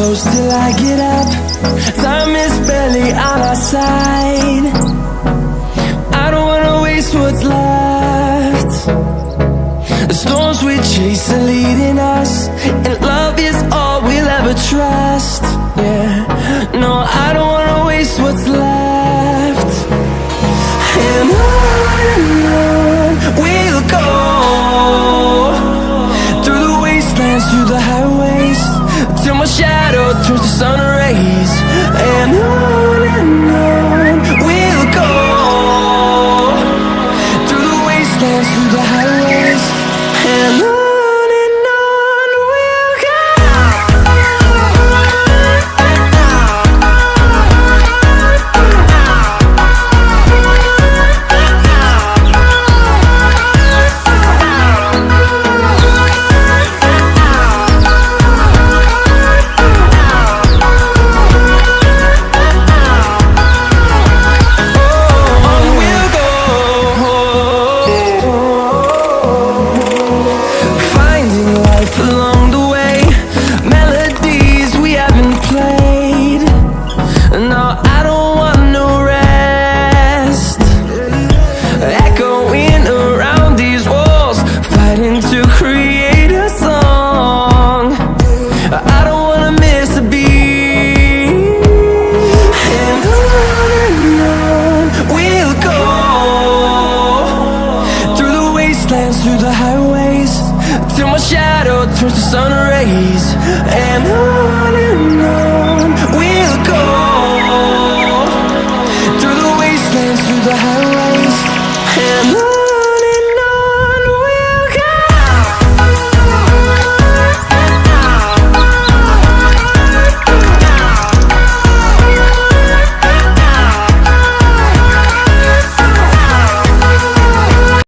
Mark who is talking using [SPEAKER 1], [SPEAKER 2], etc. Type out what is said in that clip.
[SPEAKER 1] close till I get up. Time is barely on our side. I don't wanna waste what's left. The storms we chase are leading us, and love is all we'll ever trust. Yeah, no, I don't wanna waste what's left. And on we'll go, through the wastelands, through the highways, till my shadow turns to sun rays. And on we'll go, through the wastelands, through the highways, and on we'll go. Along the way, melodies we haven't played. No, I don't want no rest. Echoing around these walls, fighting to create a song. I don't wanna miss a beat. And on we'll go, through the wastelands, through the highways, till my shadow turns to sun rays. And